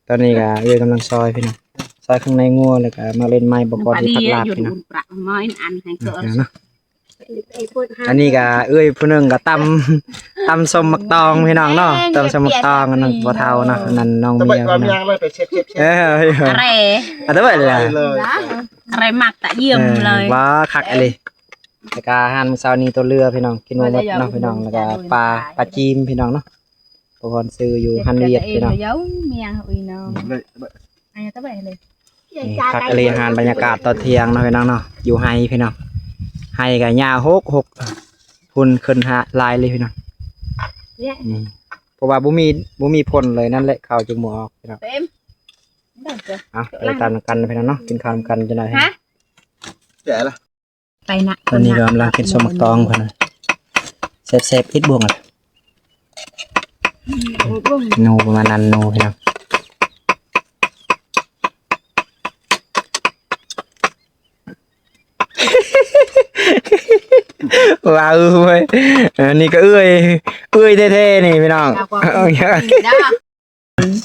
ตอนนี้ก็กำลังซอยพี่น้องซอยข้างในงัวแล้วก็มาเล่นไม้บกอที่พักลาบพี่น้องเนาะอันนี้ก็ผู้หนึงก็ตำส้มมักตองพี่น้องเนาะตำส้มมักตองอันนั้นบ่เท่าเนาะอันนั้นน้องเมียพี่น้องอะไรอันนั้นเลยอะไรหมักตะเยี่ยมเลยว่าคักอะไรแล้วก็อาหารมื้อเช้านี้ตัวเรือพี่น้องกินหมดเนาะพี่น้องแล้วก็ปลาจีมพี่น้องเนาะพอคนซื้ออยู่ฮันเวียดพี่น้องคักอะไรอาหารบรรยากาศตอนเที่ยงเนาะพี่น้องเนาะอยู่ไฮพี่น้องไฮกับหญ้าหกพุ่นขึ้นหาลายเลยพี่น้องเพราะว่าบ่มีพ่นเลยนั่นแหละข้าวจึงบ่ออกพี่น้องเอาไปตามกันพี่น้องเนาะกินข้าวกันจะได้ฮะแก่ละไปนะตอนนี้กำลังกินส้มตองเพิ่นแซ่บๆอิดบ่วงอ่ะโนประมาณนั้นโนพี่น้องว้าวเว้ยนี่ก็เอื้อยเท่ๆนี่พี่น้อง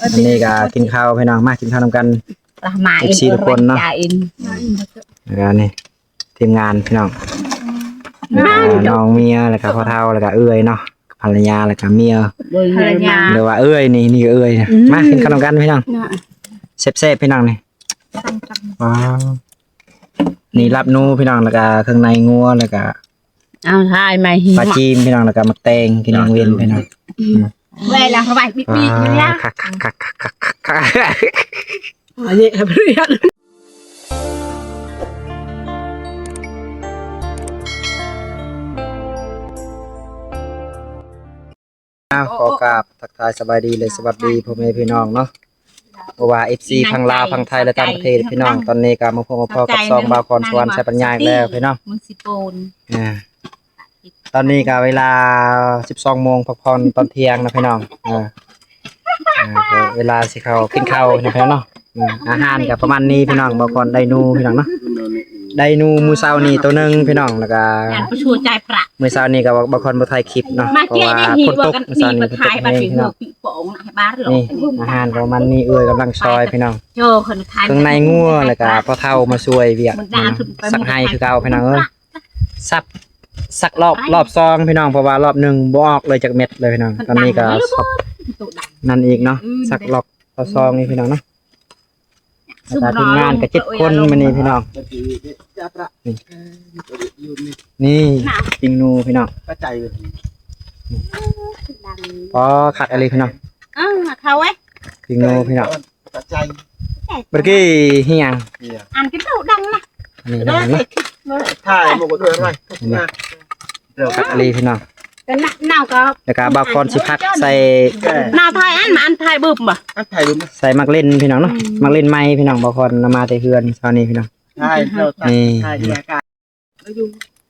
อันนี้ก็กินข้าวพี่น้องมากินข้าวนำกัน14ทุกคนเนาะแล้วก็นี่ทีมงานพี่น้องน้องเมียแล้วก็พ่อเฒ่าแล้วก็เอื้อยเนาะภรรยาแล้วก็เมียหรือว่าเอื้อยนี่ก็เอื้อยมากินข้าวนำกันพี่น้องแซ่บๆพี่น้องนี่ว้าวนี่รับนูพี่น้องแล้วก็เครื่องในงัวแล้วก็เอาทายมาปลาจีมพี่น้องแล้วก็มักแตงกินยังเวียนพี่น้องเวลาเข้าไปบิ๊กๆเนี่ยอันนี้ครับเพื่อนขอกราบทักทายสบายดีเลยสวัสดีพ่อแม่พี่น้องเนาะเพราะว่า FC พังลาวพังไทยและต่างประเทศพี่น้องตอนนี้ก็มาพบกับซองบาวคอนสวรรค์ใช้ปัญญาอีกแล้วพี่น้องตอนนี้ก็เวลา 12 โมงพักผ่อนตอนเที่ยงนะพี่น้องเวลาสิเขากินข้าวนะพี่น้องเนาะอาหารก็ประมาณนี้พี่น้องบาวคอนไดนูพี่น้องเนาะไดนูมื้อเช้านี้ตัวนึงพี่น้องแล้วก็มื้อเช้านี้ก็บาวคอนบ่ถ่ายคลิปเนาะเพราะว่าฝนตกมื้อเช้านี้ฝนตกแรงพี่น้องนี่อาหารประมาณนี้กำลังซอยพี่น้องเครื่องในงัวแล้วก็พ่อเฒ่ามาช่วยเวียกสักให้คือเก่าพี่น้องสักรอบซองพี่น้องเพราะว่ารอบนึงบ่ออกเลยจากเม็ดเลยพี่น้องตอนนี้ก็นั่นอีกเนาะสักรอบซองนี่พี่น้องเนาะแต่ทีมงานก็7 คนมื้อนี้พี่น้องนี่ปิงนูพี่น้องพอขัดอะไรพี่น้องเขาไว้ปิงนูพี่น้องเมื่อกี้เฮียงอันกินเท่าดังนะนี่นะถ่ายหมดเลยไงขัดอะไรพี่น้องเป็นหนาวก็แล้วก็บาวคอนสิพักใส่หนาวไทยอันไทยบึ้มป่ะใส่มักเล่นพี่น้องเนาะมักเล่นไม้พี่น้องบาวคอนมาแต่เฮือนตอนนี้พี่น้องนี่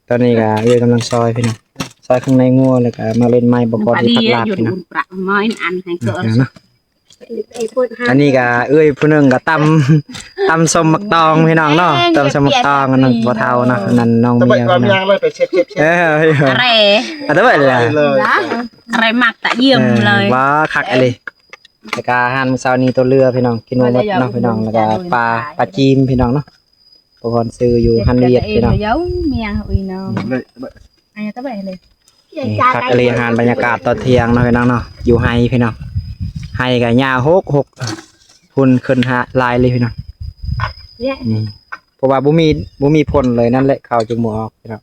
ตอนนี้ก็กำลังซอยพี่น้องซอยข้างในงัวแล้วก็มาเล่นไม้บาวคอนที่พักลาบพี่น้องเนาะอันนี้ก็ผู้หนึงก็ตำส้มมักตองพี่น้องเนาะตำส้มมักตองอันนั้นบ่เท่าเนาะอันนั้นน้องเมียพี่น้องอะไรอันนั้นเลยอะไรหมักตะเยี่ยมเลยว่าคักอะไรแล้วก็อาหารมื้อเช้านี้ตัวเรือพี่น้องกินหมดเนาะพี่น้องแล้วก็ปลาจีมพี่น้องเนาะพอคนซื้ออยู่ฮันเวียดพี่น้องคักอะไรอาหารบรรยากาศตอนเที่ยงเนาะพี่น้องเนาะอยู่ไฮพี่น้องไฮกับหญ้าหกพุ่นขึ้นหาลายเลยพี่น้องเพราะว่าบ่มีพ่นเลยนั่นแหละข้าวจึงบ่ออกพี่น้อง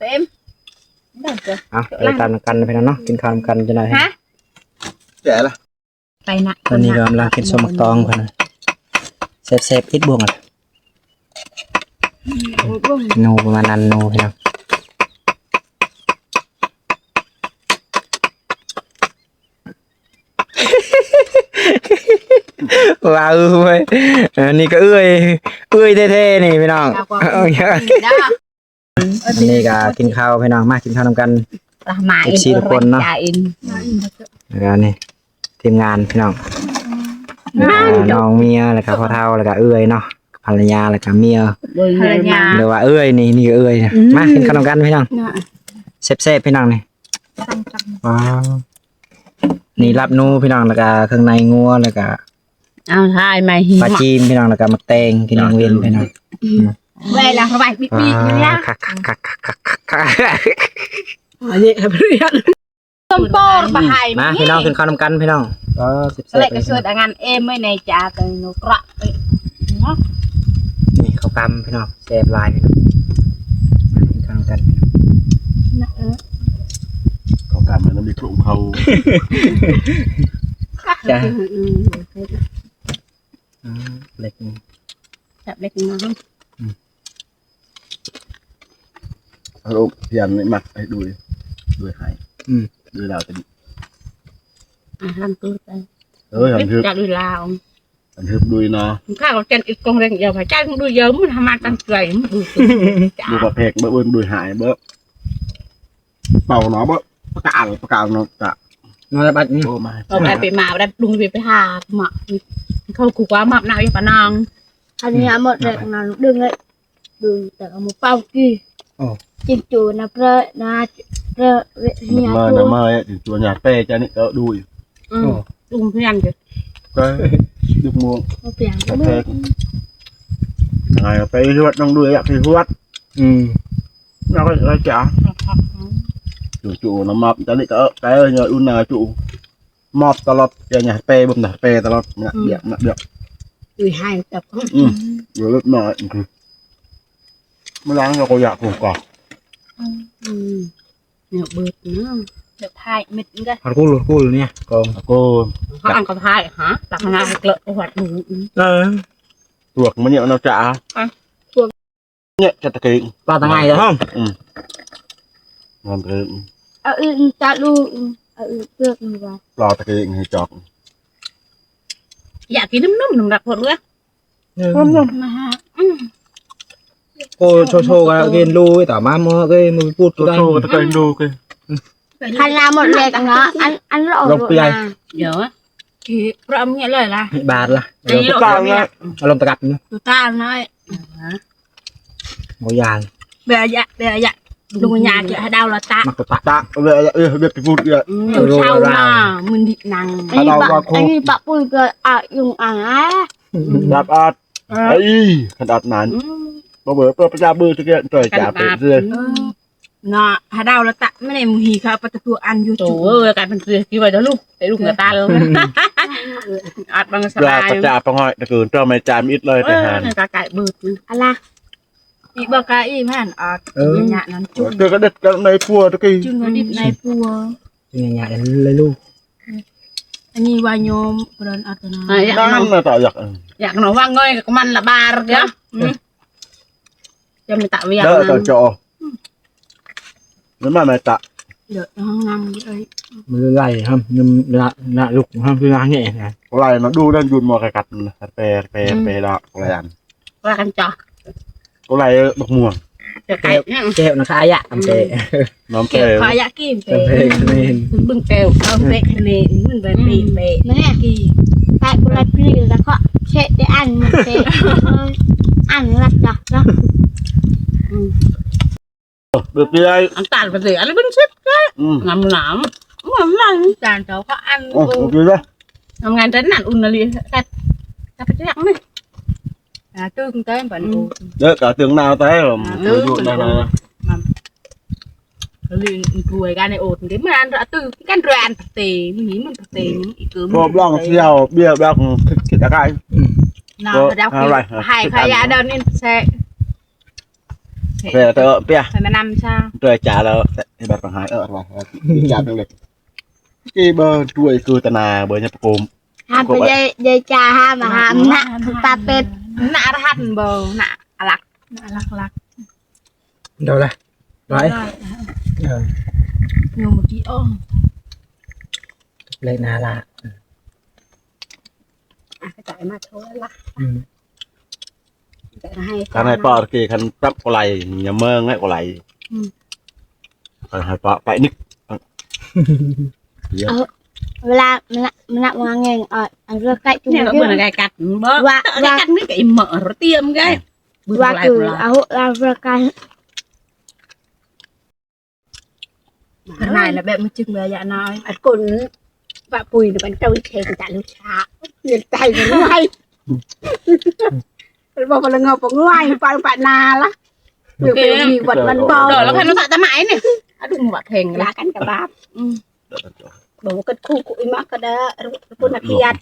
เอาไปตามกันพี่น้องเนาะกินข้าวกันจะได้ฮะแก่ละไปนะตอนนี้กำลังกินส้มมักตองเพิ่นแซ่บๆอิดบ่วงอ่ะโนประมาณนั้นโนพี่น้องว้าวเว้ยนี่ก็เอื้อยเท่ๆนี่พี่น้องอันนี้ก็กินข้าวพี่น้องมากินข้าวนำกัน14 ทุกคนเนาะแล้วก็นี่ทีมงานพี่น้องน้องเมียแล้วก็พ่อเฒ่าแล้วก็เอื้อยเนาะภรรยาแล้วก็เมียหรือว่าเอื้อยนี่ก็เอื้อยมากินข้าวนำกันพี่น้องแซ่บๆพี่น้องนี่ว้าวนี่รับนูพี่น้องแล้วก็เครื่องในงัวแล้วก็ เอาทายไหม ปลาจีนพี่น้องแล้วก็มักแตงพี่น้องเวียนพี่น้อง เวลาสบายปิ๊บปิ๊บเนี่ย คัก อันนี้เรียนต้มโป้ปลาไห่ มาพี่น้องกินข้าวนำกันพี่น้องก็สิบ เล็กกระสุดงานเอ็มไม่ในจ่าแต่หนูกระเนาะ นี่ข้าวกำพี่น้องแซ่บลายพี่น้องกินข้าวนำกัน เขาการมันต้องมีกลุ่มเขา จ้ะเล็กนี่ จับเล็กน้อย อารมณ์เพียนนี่มักให้ดูหายดูดาวจะดี ลำตัวไป ทำทึบ จะดูลาว ทำทึบดูเนาะ ข้าวเจนอีกกองเรียนเดียวไปจ้าดูเยอะมันทำมาตั้งใจมันดู ดูประเภทเบิ้ลดูหายเบิ้ลเป่าเนาะเบิ้ลประกาศเนาะจะ นอนบัดนี่ โอ้มา เอาไปมาได้ลุงไปหาหมาเขาขู่ว่ามับนาวอย่างปานาง อันนี้หมดเลยนะดึงเลยดึงแต่เอามาเป้ากี้จิงจูนะเพระนะเพระเวีย มา จู น้ำมาถึงตัวหยาเป้จะนี่ก็ดู ลุงเพื่อนกัน ก็ดูมวง มาเปลี่ยน ประเภทไงไปที่วัดต้องดูอ่ะที่วัดเราก็จ๋าจู่น้ำมับจะนี่ก็cái ơi nhờ un nào trụ mọtตลอดอย่างเงี้ยเปย์บุ๋มนะเปย์ตลอดเนี่ยเดี๋ยวเดี๋ยว อือให้แต่ก็ เดี๋ยวเล็กน้อยคือเมื่อล้างเราก็อยากผูกก่อน เนี่ยเบิดเนาะจะทายเม็ดก็ ฮอดกูลเนี่ยกอง ก็ เขาอันก็ทายฮะหลักงานเกลือหัดหนู ตัวมันเนี่ยเราจ๋าเนี่ยจะตะกี้ ปลาตะไงเหรอ นอนเลย ตาลูเลือกมาว่าร อตะกี้ให้จอก อยากกินนุ่มๆหนุ่มดับหมดเลย มาฮะ โอ้โชว์กันกินลูต่อมาเมื่อกี้มึงพูด ตัวโชว์ตะกี้ดูกัน คันนาหมดเลยกันเนาะอันเรา เดี๋ยวคือพระมีอะไรล่ะ บาทละ ตีหลอกเนี่ย อารมณ์ตะกับนี่ ตัวตาน้อย โมยาง เบียร์ยะลุงยาจะดาวละตา มักตะ ตะเด็กพูดเยอะ เช่าหน้ามึนดินัง อันนี้ปะปุ้ยก็ยุงอ่าง รับอัดไอ้ขนาดนั้นบ่เบื่อเปิดประจาบือตะกี้จ่อยจ่าไปเรื่อย น่ะหาดาวละตะไม่ได้มือหีค่ะประตูอันอยู่จู่การเป็นเสือกี่วันจะลูกแต่ลูกกับตาเลยอัดบางส ปลา บาย ประจาปะง่อยตะกืนเจ้าไม่จามอิดเลยแต่หาน กาไก่บืด อะไร อีบกาอีแม่นอัดเนี่ยนั้นจุ่ม เจ้าก็เด็ดกันในพัวตะกี้ จุ่มดิบในปัว เนี่ยเลยลูก อันนี้วายโยมเพิ่นอัดนะอยาก นั่นน่ะต่ออยาก หนูว่าง่อยกับมันละบาร์เด้อจะไม่ตะเวียง เด้อต่อจอแล้วมาไม่ตะ เดี๋ยวห้องน้ำเลย มันไล่ครับยำละลูกครับคือล้างเนี่ยนะ อะไรนะดูด้านยุนมอกัดเปดอกอะไรอัน ว่ากันจ่อ อะไรดอกม่วง เดี๋ยวไก่ เจ้านะคะยะทำเตะ น้ำเป เก็บพายากินเป เพลงนี่ บึ้งเปลเอาเปคะแนนมันไปปีเป เนี่ยแต่กุหลาบพลีแล้วก็เช็ดได้อันมันเช็ดอันรักดอกเนาะ เดือดเลย อันตาลไปเลยอะไรเป็นชิดงามหนามงามหนามจานเจ้าก็อัน โอ้โหเลย ทำงานแต่หนักอุ่นเลยแต่ไปจะยังไหมตื้นเต้นแบบนี้ เยอะcả tiếng nào tới rồi dụ này là เรียนรวยกันในโอดเดี๋ยวมันอันตื้อกันแรงเตะมันนี้มันเตะมันอีกคือ พอบ้องเที่ยวเบี้ยบ้องคิดอะไร น่าจะได้ให้ขยะเดินนี่ใช่ về tớ bia ไปมานำชา rồi trả là thì bật bằng hai ở rồi trả được lịch cái bơ chuối cư tà nà bởi nhập cồm ห้ามไปเดจ่าห้ามห้ามนะตาเป็ด หน้าทันเบอร์หน้าลักหน้าลัก เดี๋ยวละไร อยู่เมื่อกี้อ้อ เลยนาละ จ่ายมาเท่าละให้ khăn này bỏ kì khăn tắp có lầy nhà mơ ngay có lầy khăn hai bỏ phải nít เวลามันนักวางเงินอันเรื่องใกล้จุ่ม เนี่ยก็เหมือนไก่กัดเบอร์ว่ากัดนี่ไก่เหม่อเตรียมไง ว่าคือเอาเราเรื่องการ này là bẹ mới chừng về dạ nói อัดกุน ไป ปะปุยมันเจ้าเชงจ่าลูกชาเงินใจมันง่ายบอกว่าเงาปงง่ายปะนาละเดี๋ยวมีวัดมันบอกแล้วใครรู้จักตะไม้เนี่ยดูวัดเพลงลากันกับบาปบอกว่ากันคู่คุยมากก็ได้คุณนักเรียน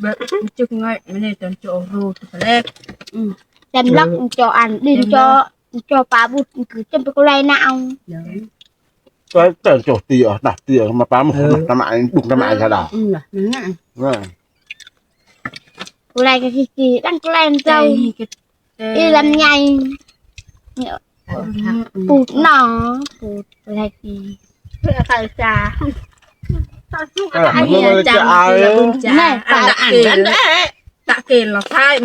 แบบจึงง่ายไม่ได้ตอนโจรูตัวแรกĐem lắc cho ăn đi cho bà bút cứ chăm cái này nào cái chỗ tỉa đặt tỉa mà phá một tầm lại đụng tầm lại ra đảo cái này cái gì đang cái này đâu đi làm nhảy bút nó bút cái này gì tại trà này tạ kền là sai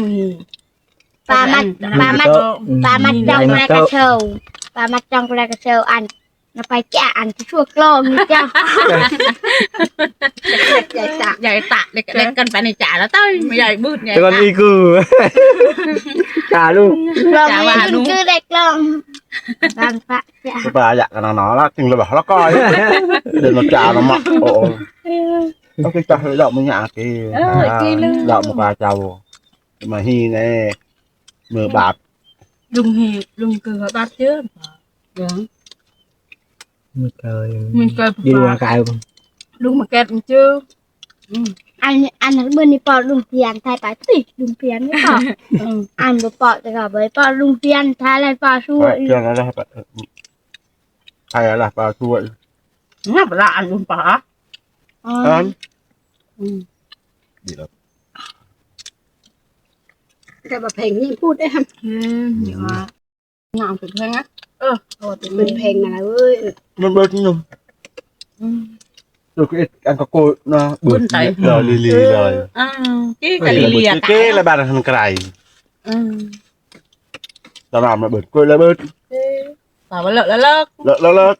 bà mặt trong cái sầu bà mặt trong cái sầu ăn nó phải trả ăn cái chuột lon như choใหญ่ตะเล็กกันไปในจ่าแล้วต้อยไม่ใหญ่บืดใหญ่ Con y cừ Trả luôn lon này cứ đẹp lon vâng phải cái bà dạ cái nó là chừng là bảo nó coi để nó trà nó mặc ồ nó cái trà hơi đậu mới nhả cái đậu một bà trầu mà hi này mưa bạc lùng cừ bát chứ Mình cười mình Đi đùa cài luôn lùng mà kẹt chứ ăn ở bên này bỏ lùng tiền thay phải tỉ lùng tiền nữa bỏ ăn một bỏ thì cả với bỏ lùng tiền thay lại bỏ xuôi cho nó là hay là bà chuỗi ngáp là ăn lùng bỏ ăn gì đó แต่แบบเพลงนี่พูดได้ทำเดี๋ยวงานเป็นเพลงนะเป็นเพลงอะไรเว้ย มันเบิดnhung rồi cái ăn có cô nó bự rồi lì rồi cái lì cái là bà là thằng cày tao làm là bự cô là bự bảoว่าเลิกแล้วเลิก lợt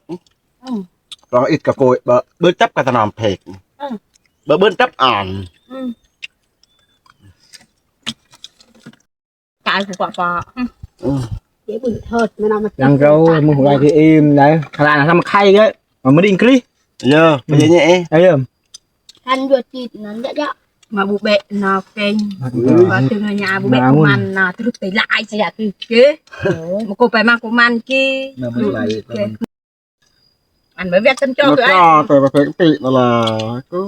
còn ít cả cô bớt chấp cả tao làm thiệt bớt chấp ỏn กายกว่าปลาเดี๋ยวบึ้งเถิดมันเอามา Đang râu Mua một cái thì im đấy Khả là thăm khay đấy Mà mới đi clip giờ bây giờ nhẹ Đấy không ăn ruột thịt nó dễ dễ มาบุเบะนาเก่งว่าถึงnhàบุเบะcủaมันนะถึงไปไล่ใช่ไหมคือเก๋มากูไปมากูมันกี้อันไม่เวียดกันโจ้ nó เลย cho từ bà phải tị nó là cứ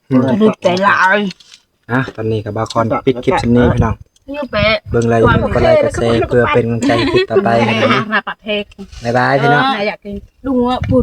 ถึงไปไล่ ตอนนี้กับ bà conปิดคลิปชั้นนี้พี่น้อง như bé เบิ่งอะไรก็ไลค์ก็แชร์เพื่อเป็นกำลังใจคลิปต่อไปให้นะ มาปัดเพก บ๊ายบายพี่น้อง อยากกินลุงอ่ะพูด